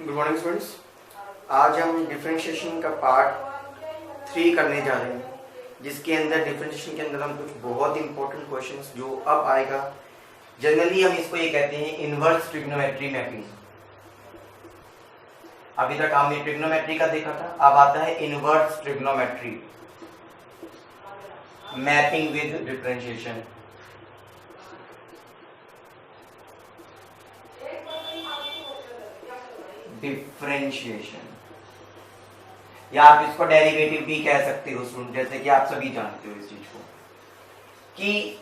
Good morning students. आज हम differentiation का पार्ट 3 करने जा रहे हैं, जिसके अंदर डिफरेंशिएशन के अंदर हम कुछ बहुत इंपॉर्टेंट क्वेश्चंस जो अब आएगा। जनरली हम इसको ये कहते हैं इनवर्स ट्रिग्नोमेट्री मैपिंग। अभी तक हमने ट्रिग्नोमेट्री का देखा था, अब आता है inverse trigonometry mapping with differentiation. Differentiation या आप इसको डेरिवेटिव भी कह सकते हो स्टूडेंट, जैसे कि आप सभी जानते हो इस चीज को कि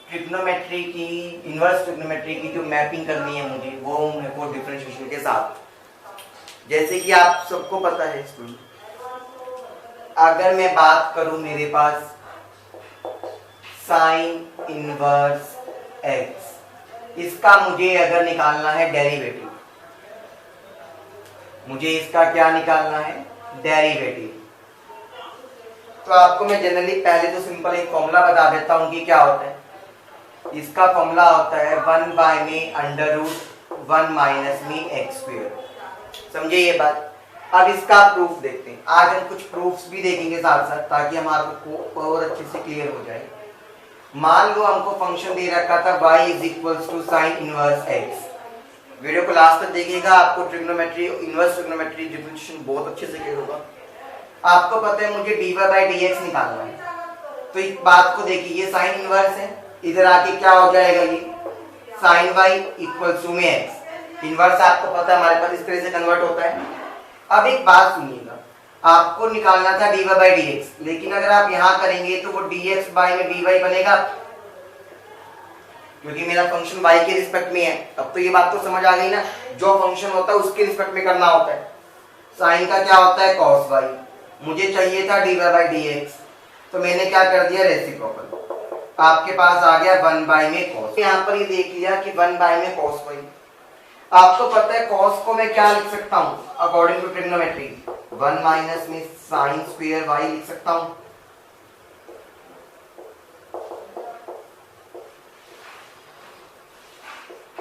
ट्रिग्नोमेट्री की इनवर्स ट्रिग्नोमेट्री की जो मैपिंग करनी है मुझे, वो मेरे को डिफरेंशिएशन के साथ। जैसे कि आप सबको पता है स्टूडेंट, अगर मैं बात करूं मेरे पास साइन इनवर्स एक्स, इसका मुझे अगर निकालना है डेरिवेटिव, मुझे इसका क्या निकालना है डेरिवेटिव, तो आपको मैं जनरली पहले तो सिंपल एक फॉर्मूला बता देता हूं कि क्या होता है। इसका फॉर्मूला होता है 1/√1 माइनस मी एक्स स्क्वायर। समझे ये बात। अब इसका प्रूफ देखते हैं। आज हम कुछ प्रूफ्स भी देखेंगे साथ साथ, ताकि हमारे को और अच्छे से क्लियर हो जाए। मान लो हमको फंक्शन दे रखा था y = sin inverse x। Video को लास्ट तक देखिएगा, आपको ट्रिग्नोमेट्री इनवर्स ट्रिग्नोमेट्री डिफरेंशिएशन बहुत अच्छे से क्लियर होगा। आपको पता है मुझे dy/dx निकालना है, तो एक बात को देखिए, ये साइन इनवर्स है, इधर आके क्या हो जाएगा, ये sin y = x। इनवर्स आपको पता है हमारे पास इस तरह से कन्वर्ट होता है। अब एक बात सुनिएगा, आपको निकालना था dy/dx, लेकिन अगर आप यहां करेंगे तो वो dx में dy बनेगा, क्योंकि मेरा फंक्शन y के रिस्पेक्ट में है। अब तो ये बात तो समझ आ गई ना, जो फंक्शन होता है उसके रिस्पेक्ट में करना होता है। साइन का क्या होता है cos y, मुझे चाहिए था dy/dx, तो मैंने क्या कर दिया रेसिप्रोकल। आपके पास आ गया 1 में cos। यहाँ पर ये देख लिया कि 1 में cos y। आपको पता है cos को मैं क्या लिख सकता हूँ अकॉर्डिंग टू ट्रिग्नोमेट्री, 1 माइनस में साइन स्क्वायर y लिख सकता हूँ।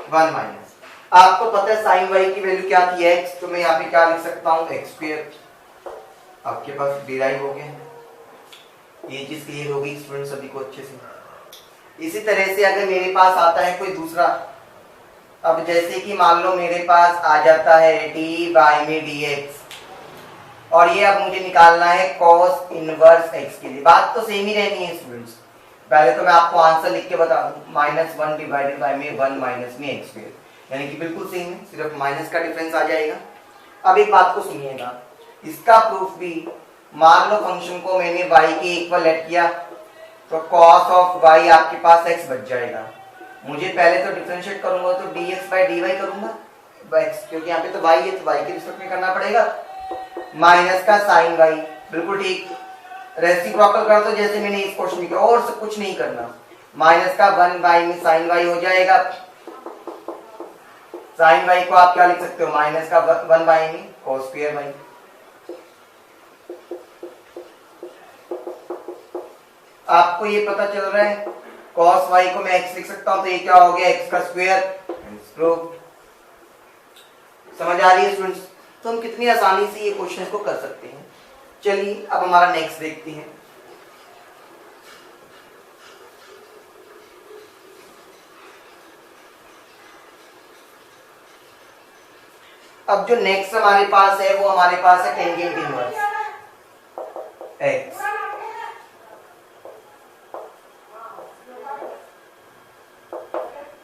वन माइनस, आपको पता है साइन y की वैल्यू क्या थी x, तो मैं यहाँ पे क्या लिख सकता हूँ x स्क्वायर। आपके पास डिराइव हो गया, ये चीज क्लियर हो गई स्टूडेंट सभी को अच्छे से। इसी तरह से अगर मेरे पास आता है कोई दूसरा, अब जैसे कि मान लो मेरे पास आ जाता है dy में dx, और ये अब मुझे निकालना है cos इनवर्स x के लिए। बात तो सेम ही रहनी है स्टूडेंट्स। पहले तो मैं आपको आंसर लिख के बता दूं, -1 डिवाइडेड बाय में 1 माइनस में एक्स स्क्वायर, यानी कि बिल्कुल सेम है, सिर्फ माइनस का डिफरेंस आ जाएगा। अब एक बात को सुनिएगा, इसका प्रूफ भी, मान लो फंक्शन को मैंने y के इक्वल लेट किया, तो cos ऑफ y आपके पास x बच जाएगा। मुझे पहले तो डिफरेंशिएट करूंगा तो dx/dy करूंगा, क्योंकि यहाँ पे तो y है तो y के रिस्पेक्ट में करना पड़ेगा, माइनस का साइन y, बिल्कुल ठीक। रेसिप्रोकल कर दो जैसे मैंने इस क्वेश्चन में किया, और सब कुछ नहीं करना। माइनस का 1 में साइन y हो जाएगा। साइन y को आप क्या लिख सकते हो, माइनस का 1 में cos स्क्वायर y। आपको ये पता चल रहा है cos y को मैं x लिख सकता हूं, तो ये क्या हो गया x का स्क्वायर। समझ आ रही है स्टूडेंट्स। तो हम कितनी आसानी से ये क्वेश्चन को कर सकते हैं। चलिए अब हमारा नेक्स्ट देखते हैं। अब जो नेक्स्ट हमारे पास है वो हमारे पास है tangent inverse x।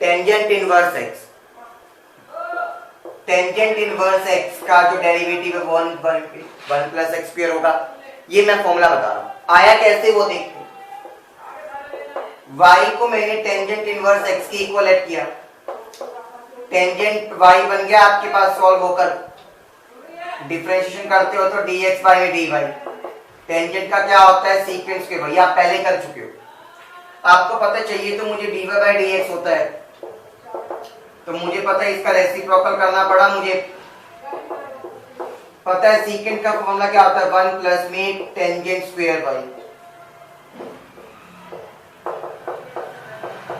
Tangent inverse x, tangent inverse x का जो डेरिवेटिव है 1 प्लस एक्स स्क्वायर होगा। ये मैं फॉर्मूला बता रहा हूं, आया कैसे वो देखते हैं। y को मैंने टेंजेंट इनवर्स x की इक्वल लेट किया, टेंजेंट y बन गया आपके पास सॉल्व होकर, डिफरेंशिएशन करते हो तो dx में dy। टेंजेंट का क्या होता है सीक्वेंस के, भाई आप पहले कर चुके हो। आपको पता चाहिए तो मुझे dy/dx होता है, तो मुझे पता है इसका रेसिप्रोकल करना पड़ा। मुझे पता है सीकेंट का फॉर्मूला क्या होता है, 1 प्लस में टेंजेंट स्क्वायर y।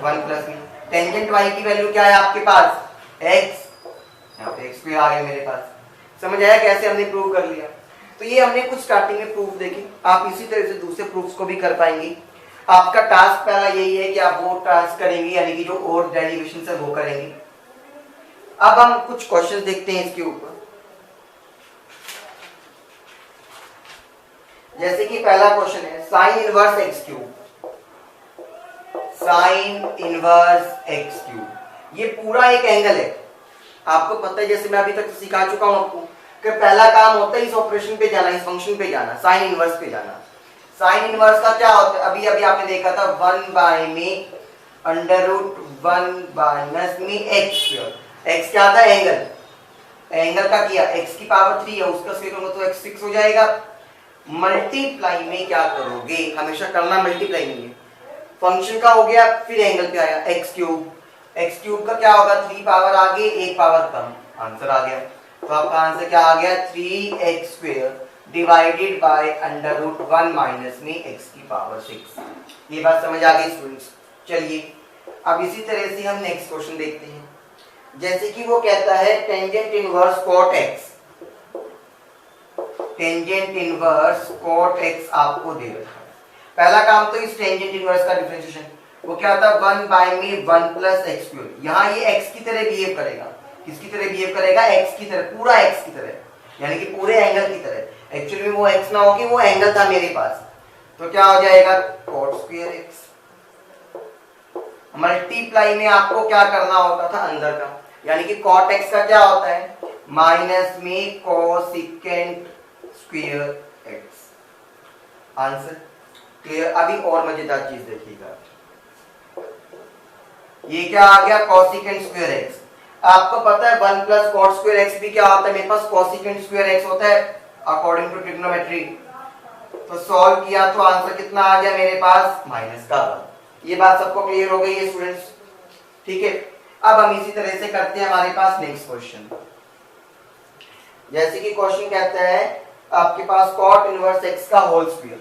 1 प्लस में टेंजेंट y की वैल्यू क्या है आपके पास x, यहाँ पे x स्क्वायर आ गया मेरे पास। समझ आया कैसे हमने प्रूव कर लिया? तो ये हमने कुछ स्टार्टिंग में प्रूफ देखे, आप इसी तरह से दूसरे प्रूफ्स को भी कर पाएंगे। आपका टास्क पहला यही है कि आप वो टास्क करेंगे, यानी कि जो और डेरिवेशन है वो करेंगे। अब हम कुछ क्वेश्चन देखते हैं इसके ऊपर। जैसे कि पहला क्वेश्चन है sign inverse x cube. Sign inverse x cube ये पूरा एक एंगल है। आपको पता है, जैसे मैं अभी तक सिखा चुका हूं आपको कि पहला काम होता है इस ऑपरेशन पे जाना, इस फंक्शन पे जाना, साइन इनवर्स पे जाना। साइन इनवर्स का क्या होता है? अभी अभी आपने देखा था 1 बाय में अंडर रूट 1 माइनस में एक्स स्क्वायर। एक्स क्या था? एंगल। एंगल का किया, एक्स की पावर 3 है, उसका स्क्वायर करोगे तो एक्स 6 हो जाएगा। मल्टीप्लाई में क्या करोगे? हमेशा करना मल्टीप्लाई में। फंक्शन का हो गया, फिर एंगल पे आया एक्स क्यूब। एक्स क्यूब का क्या होगा? 3 पावर आगे 1 पावर कम, आंसर आ गया। तो आपका आंसर क्या आ गया? 3x square divided by under root 1 minus में x की पावर 6। ये बात समझ आ गई स्टूडेंट्स? चलिए अब इसी तरह से हम नेक्स्ट क्वेश्चन देखते हैं। जैसे कि वो कहता है tangent inverse cot x। Tangent inverse cot x आपको दे रखा है। पहला काम तो इस टेंजेंट इनवर्स का डिफरेंशिएशन, वो क्या था? 1 बाय में 1 प्लस एक्स स्क्वायर। यहाँ ये x की तरह बिहेव करेगा। किसकी तरह बिहेव करेगा? x की तरह, पूरा x की तरह, यानी कि पूरे एंगल की तरह। एक्चुअली में वो x ना हो कि वो एंगल था मेरे पास, तो क्या हो जाएगा? cot square x। मल्टीप्लाई में आपको क्या करना होता था? अंदर का, यानी कि cot x का क्या होता है? माइनस में cosecant square x। Answer clear? अभी और मजेदार चीज देखिएगा, ये क्या आ गया? Cosecant square x। आपको पता है 1 प्लस कॉट स्क्वायर एक्स भी क्या होता है? मेरे पास कोसिकेंट स्क्वायर एक्स होता है अकॉर्डिंग टू ट्रिग्नोमेट्री। तो सॉल्व किया तो आंसर कितना आ गया मेरे पास? माइनस का 1। ये बात सबको क्लियर हो गई है स्टूडेंट्स? ठीक है, अब हम इसी तरह से करते हैं हमारे पास नेक्स्ट क्वेश्चन। जैसे कि क्वेश्चन कहता है आपके पास कॉट इनवर्स एक्स का whole square.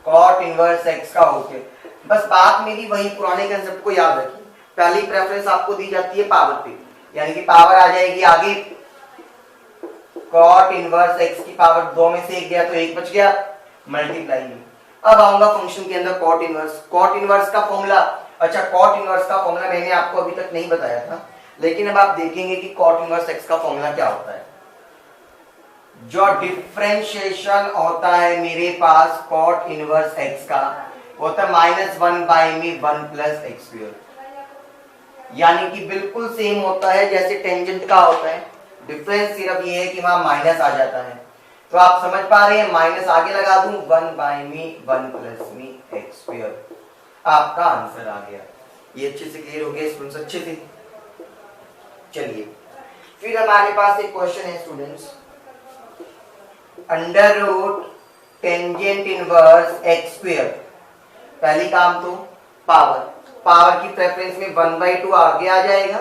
Cot inverse x का होल स्क्वायर। बस बात मेरी वही पुराने कंसेप्ट को याद रखिए। पहली प्रेफरेंस आपको दी जाती है पावर पे, यानी कि पावर आ जाएगी आगे cot इनवर्स x की पावर 2 में से 1 गया तो 1 बच गया, मल्टीप्लाई में। अब आऊंगा फंक्शन के अंदर cot इनवर्स। cot इनवर्स का फॉर्मूला, अच्छा cot इनवर्स का फॉर्मूला मैंने आपको अभी तक नहीं बताया था, लेकिन अब आप देखेंगे कि cot इनवर्स x का फॉर्मूला क्या होता है। जो डिफरेंशिएशन होता है मेरे पास cot इनवर्स x का होता है -1 बाय में 1 प्लस एक्स स्क्वायर, यानी कि बिल्कुल सेम होता है जैसे टेंजेंट का होता है। डिफरेंस सिर्फ ये है कि वहां माइनस आ जाता है। तो आप समझ पा रहे हैं, माइनस आगे लगा दूं 1 बाय में 1 प्लस में एक्स स्क्वायर, आपका आंसर आ गया। ये अच्छे से क्लियर हो गया स्टूडेंट्स? अच्छे से। चलिए फिर हमारे पास एक क्वेश्चन है students, under root tangent inverse x square. पहली काम तो पावर की प्रेफरेंस में 1/2 आगे आ जाएगा।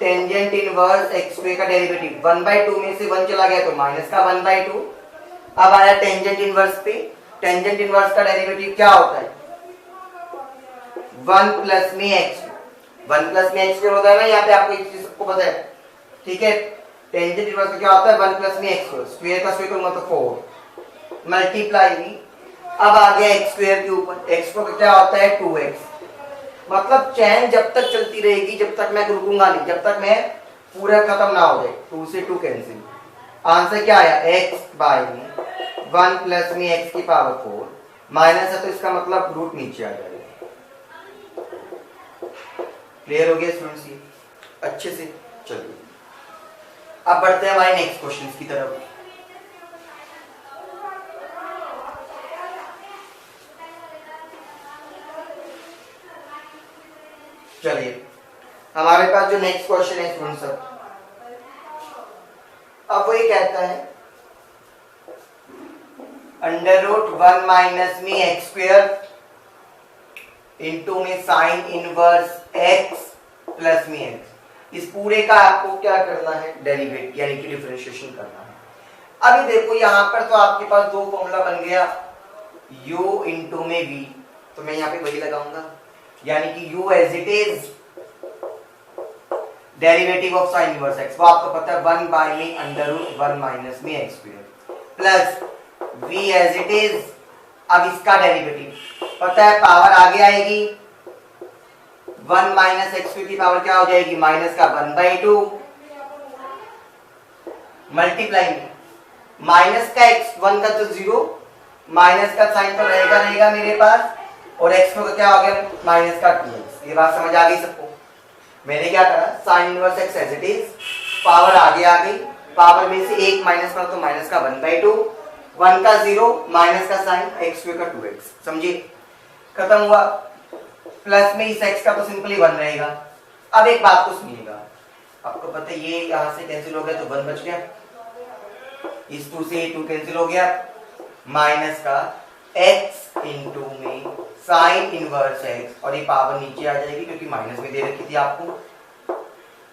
टेंजेंट इनवर्स एक्स स्क्वायर का डेरिवेटिव 1/2 में से 1 चला गया तो माइनस का 1/2। अब आया टेंजेंट इनवर्स पे। टेंजेंट इनवर्स का डेरिवेटिव क्या होता है? 1 प्लस में एक्स। 1 प्लस में एक्स होता है ना, यहाँ पे आपको एक चीज सबको पता है, ठीक है? टेंजेंट इनवर्स का क्या होता है? 1 प्लस में एक्स स्क्वायर का स्क्वायर करूंगा तो 4 मल्टीप्लाई में। अब आ गया एक्स स्क्वायर के ऊपर, एक्स को क्या होता है? 2x। मतलब चैन जब तक चलती रहेगी, जब तक मैं रुकूंगा नहीं, जब तक मैं पूरा खत्म ना हो जाए। 2 से 2 कैंसिल। आंसर क्या आया? x बाय में 1 प्लस में x की पावर 4 माइनस है तो इसका मतलब रूट नीचे आ जाएगा। क्लियर हो गया स्टूडेंट्स? ये अच्छे से। चलिए अब बढ़ते हैं हमारे नेक्स्ट क्वेश्चन की तरफ। चलिए हमारे पास जो नेक्स्ट क्वेश्चन है स्टूडेंट्स, अब वो ये कहता है अंडर रूट 1 माइनस में एक्स स्क्वायर इंटू में साइन इनवर्स एक्स प्लस में एक्स। इस पूरे का आपको क्या करना है? डेरिवेट, यानी कि डिफरेंशिएशन करना है। अभी देखो यहां पर तो आपके पास दो फॉर्मूला बन गया, u इंटू में v, तो मैं यहाँ पे वही लगाऊंगा, यानी कि u as it is derivative of sine inverse x, वो आपको पता है 1 बाय में अंडर रूट 1 माइनस में x square plus v as it is. अब इसका डेरिवेटिव पता है, पावर आगे आएगी 1 माइनस एक्स की पावर क्या हो जाएगी, माइनस का 1/2 मल्टीप्लाई में माइनस का x 1 का तो 0, माइनस का साइन तो रहेगा मेरे पास, और x को क्या हो गया माइनस का 2x। ये बात समझ आ गई सबको। मैंने क्या करा, sine inverse x as it is, power आगे आ गई, पावर में से 1 माइनस कर तो माइनस का 1/2, 1 का 0, माइनस का साइन x स्क्वायर का 2x, समझिए खत्म हुआ। प्लस में इस x का तो सिंपली 1 रहेगा। अब एक बात को सुनिएगा, आपको पता है ये यहां से कैंसिल हो गया तो 1 बच गया, इस 2 से 2 कैंसिल हो गया, माइनस का x इंटू में साइन इनवर्स x, और ये पावर नीचे आ जाएगी क्योंकि माइनस में दे रखी थी आपको,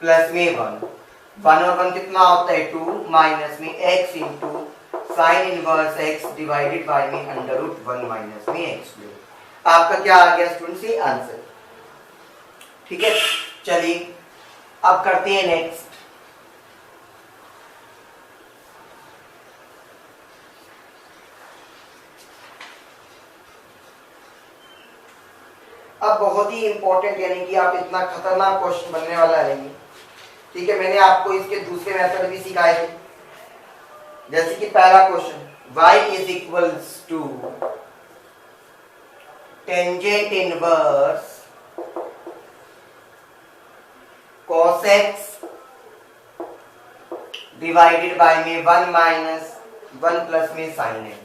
प्लस में 1 और 1 कितना होता है 2, माइनस में x into sine inverse x divided by में अंडर रूट 1 माइनस में x स्क्वायर। आपका क्या आ गया स्टूडेंट्स, ये आंसर। ठीक है, चलिए अब करते हैं नेक्स्ट। अब बहुत ही इंपॉर्टेंट, यानी कि आप इतना खतरनाक क्वेश्चन बनने वाला है ये। ठीक है, मैंने आपको इसके दूसरे मेथड भी सिखाए थे, जैसे कि पहला question y is equals to tangent inverse cos x divided by में 1 माइनस 1 प्लस में sin x।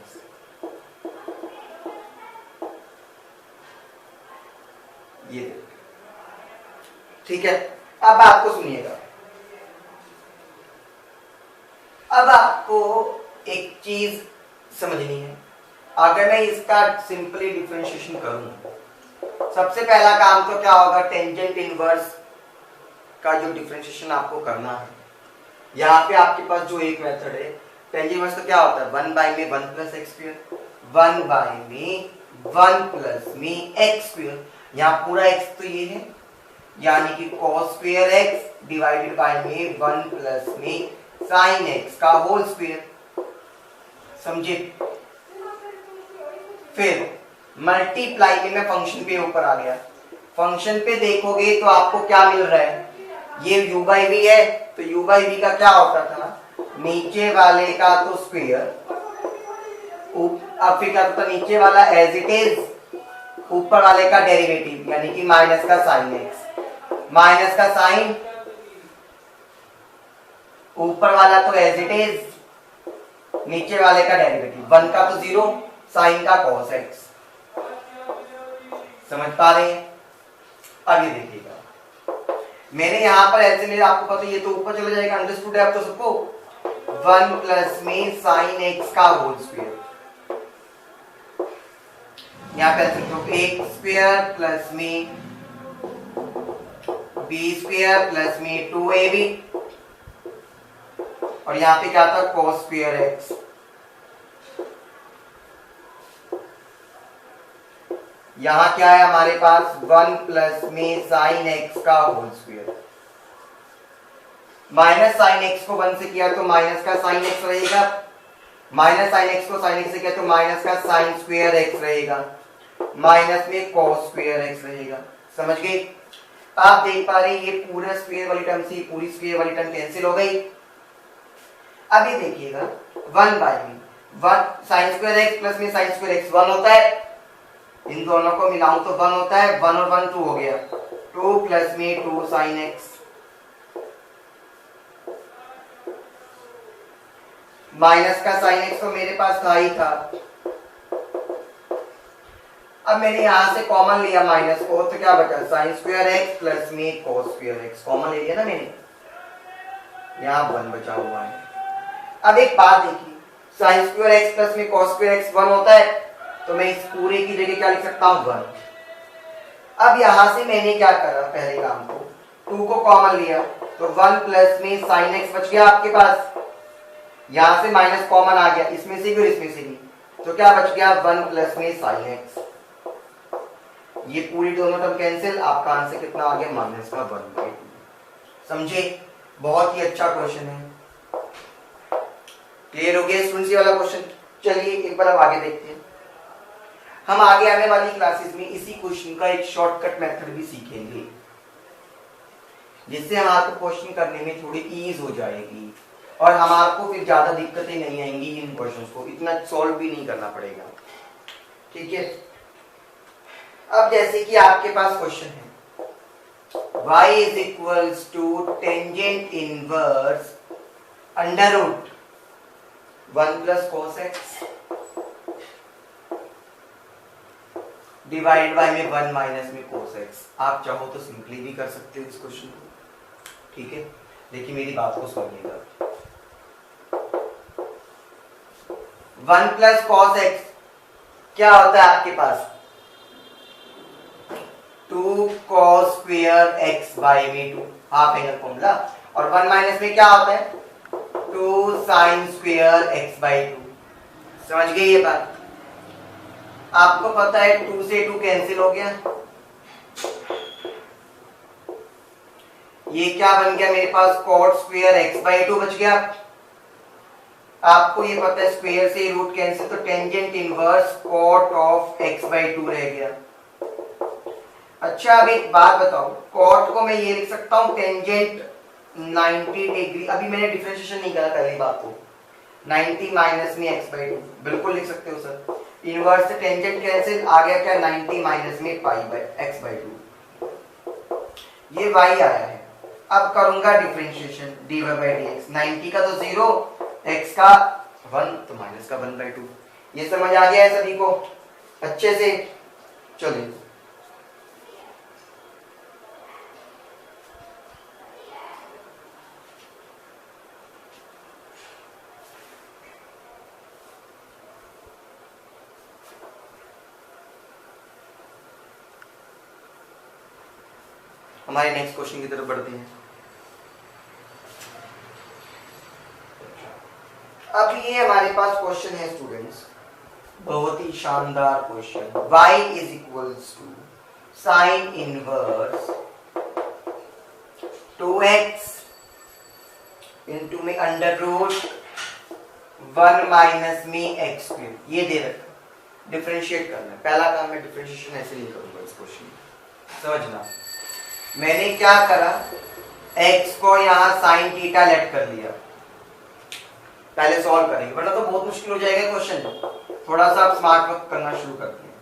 ये ठीक है, अब आपको सुनिएगा, अब आपको एक चीज समझनी है। अगर मैं इसका सिंपली डिफरेंशिएशन करूं, सबसे पहला काम तो क्या होगा, टेंजेंट इनवर्स का जो डिफरेंशिएशन आपको करना है, यहाँ पे आपके पास जो एक मेथड है टेंजेंट इनवर्स का क्या होता है, 1 बाय में 1 प्लस एक्स स्क्वायर, 1 बाय में 1 प्लस में एक्स स्क्वायर। यहाँ पूरा x तो ये है, यानी कि cos square x divided by में 1 प्लस में sin x का होल स्क्वायर, समझे। फिर मल्टीप्लाई में मैं फंक्शन पे ऊपर आ गया, फंक्शन पे देखोगे तो आपको क्या मिल रहा है, ये u बाई v है, तो u बाई v का क्या होता था, नीचे वाले का तो स्क्वायर, अब फिर क्या होता, नीचे वाला एज इट इज, ऊपर वाले का डेरिवेटिव, यानी कि माइनस का साइन एक्स, माइनस का साइन, ऊपर वाला तो एज इट इज, नीचे वाले का डेरिवेटिव, 1 का तो 0, साइन का cos x। समझ पा रहे हैं? अब ये देखिएगा, मैंने यहां पर ऐसे ले, आपको पता है ये तो ऊपर चला जाएगा, अंडरस्टूड है आप तो सबको, 1 प्लस में साइन x का होल स्क्वायर, यहाँ पे a स्क्वायर प्लस में b स्क्वायर प्लस में 2ab, और यहाँ पे क्या था, cos स्क्वायर x। यहाँ क्या है हमारे पास, 1 प्लस में साइन x का whole square, minus sine x को 1 से किया तो माइनस का साइन x रहेगा, माइनस साइन x को साइन x से किया तो माइनस का साइन स्क्वायर x रहेगा, माइनस में cos स्क्वायर x रहेगा। समझ गए? आप देख पा रहे हैं ये पूरा स्क्वायर वाली टर्म से पूरी स्क्वायर वाली टर्म कैंसिल हो गई। अब ये देखिएगा 1 बाय में 1 साइन स्क्वायर x प्लस में साइन स्क्वायर x 1 होता है, इन दोनों को मिलाऊं तो 1 होता है, 1 और 1 2 हो गया, 2 प्लस में 2 साइन x, माइनस का साइन x तो मेरे पास था ही था। अब मैंने यहां से कॉमन लिया माइनस को, तो क्या बचा, साइन स्क्वायर x प्लस में cos स्क्वायर x, कॉमन ले लिया ना मैंने, यहाँ 1 बचा हुआ है। अब एक बात देखिए, साइन स्क्वायर x प्लस में cos स्क्वायर x 1 होता है, तो मैं इस पूरे की जगह क्या लिख सकता हूँ, 1। अब यहां से मैंने क्या करा, पहले काम को 2 को कॉमन लिया, तो 1 प्लस में साइन x बच गया आपके पास, यहां से माइनस कॉमन आ गया, इसमें से भी और इसमें से भी, तो क्या बच गया, 1 प्लस में साइन x। ये पूरी दोनों टर्म कैंसिल, आपका आंसर कितना आ गया, माइनस का 1/2। समझे? बहुत ही अच्छा क्वेश्चन है। क्लियर हो गया स्टूडेंट्स ये वाला क्वेश्चन? चलिए एक बार अब आगे देखते हैं। हम आगे आने वाली क्लासेस में इसी क्वेश्चन का एक शॉर्टकट मेथड भी सीखेंगे, जिससे हमारे क्वेश्चन करने में थोड़ी ईज हो जाएगी और हमारे को फिर ज्यादा दिक्कतें नहीं आएंगी, इन क्वेश्चंस को इतना सॉल्व भी नहीं करना पड़ेगा। ठीक है, अब जैसे कि आपके पास क्वेश्चन है y is equals to tangent inverse under root 1 plus cos x divide by में 1 माइनस में cos x। आप चाहो तो सिंपली भी कर सकते हो इस क्वेश्चन को। ठीक है, देखिए मेरी बात को सुनिएगा। 1 प्लस cos x क्या होता है आपके पास? 2 cos स्क्वायर x बाय में 2 हाफ एंगल फॉर्मूला, और 1 माइनस में क्या होता है? 2 sin स्क्वायर x बाय 2। समझ गए ये बात? आपको पता है 2 से 2 कैंसिल हो गया, ये क्या बन गया मेरे पास? cot स्क्वायर x बाय 2 बच गया। आपको ये पता है स्क्वायर से रूट कैंसिल, तो tangent inverse cot of x by 2 रह गया। अच्छा अब एक बात बताओ, cot को मैं ये लिख सकता हूं टेंजेंट 90 डिग्री, अभी मैंने डिफरेंशिएशन नहीं करा पहली बात को, 90 माइनस में x बाय 2 बिल्कुल लिख सकते हो सर। इनवर्स से टेंजेंट कैंसिल, आ गया क्या? 90 माइनस में पाई बाय x बाय 2, ये y आया है। अब करूंगा डिफरेंशिएशन dy बाय dx, 90 का तो 0, x का 1 तो माइनस का 1 बाय 2। ये समझ आ गया है सभी को अच्छे से? चलिए हमारे नेक्स्ट क्वेश्चन की तरफ बढ़ते हैं। अब ये हमारे पास क्वेश्चन है स्टूडेंट्स, बहुत ही शानदार question. y is equals to sine inverse 2x into में अंडर रूट 1 माइनस में x स्क्वायर, ये दे रखा। डिफरेंशिएट करना है, पहला काम मैं डिफरेंशिएशन ऐसे नहीं करूंगा इस क्वेश्चन में, समझना। मैंने क्या करा, x को यहां साइन थीटा लेट कर लिया। पहले सॉल्व करेंगे वरना तो बहुत मुश्किल हो जाएगा क्वेश्चन, थोड़ा सा आप स्मार्ट वर्क करना शुरू करते हैं।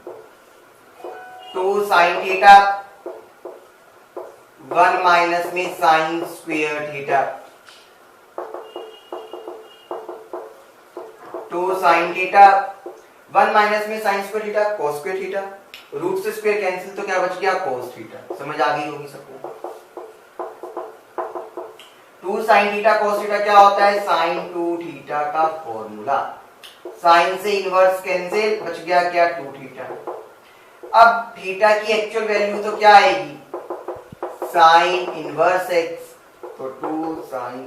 2 साइन थीटा 1 माइनस में sine square theta, 2 sine theta 1 minus में sine square theta cos square theta, root से स्क्वायर कैंसिल तो क्या बच गया? cos theta. समझ आ गई होगी सबको? 2 sin थीटा cos थीटा क्या होता है? sin 2 थीटा का फॉर्मूला। sin से इनवर्स कैंसिल, बच गया क्या? 2 थीटा। अब थीटा की एक्चुअल वैल्यू तो क्या आएगी? sin इनवर्स x, तो 2 sin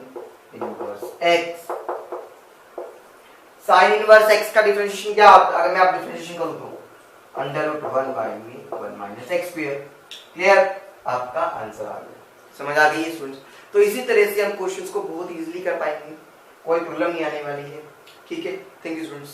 inverse x। sin inverse x का डिफरेंशिएशन क्या होता है? अगर मैं आप डिफरेंशिएशन करूं तो अंडर रूट 1 बाय में 1 माइनस x स्क्वायर। क्लियर? आपका आंसर आ गया। समझ आ गई है स्टूडेंट्स? तो इसी तरह से हम क्वेश्चंस को बहुत इजीली कर पाएंगे, कोई प्रॉब्लम नहीं आने वाली है। ठीक है, थैंक यू स्टूडेंट्स।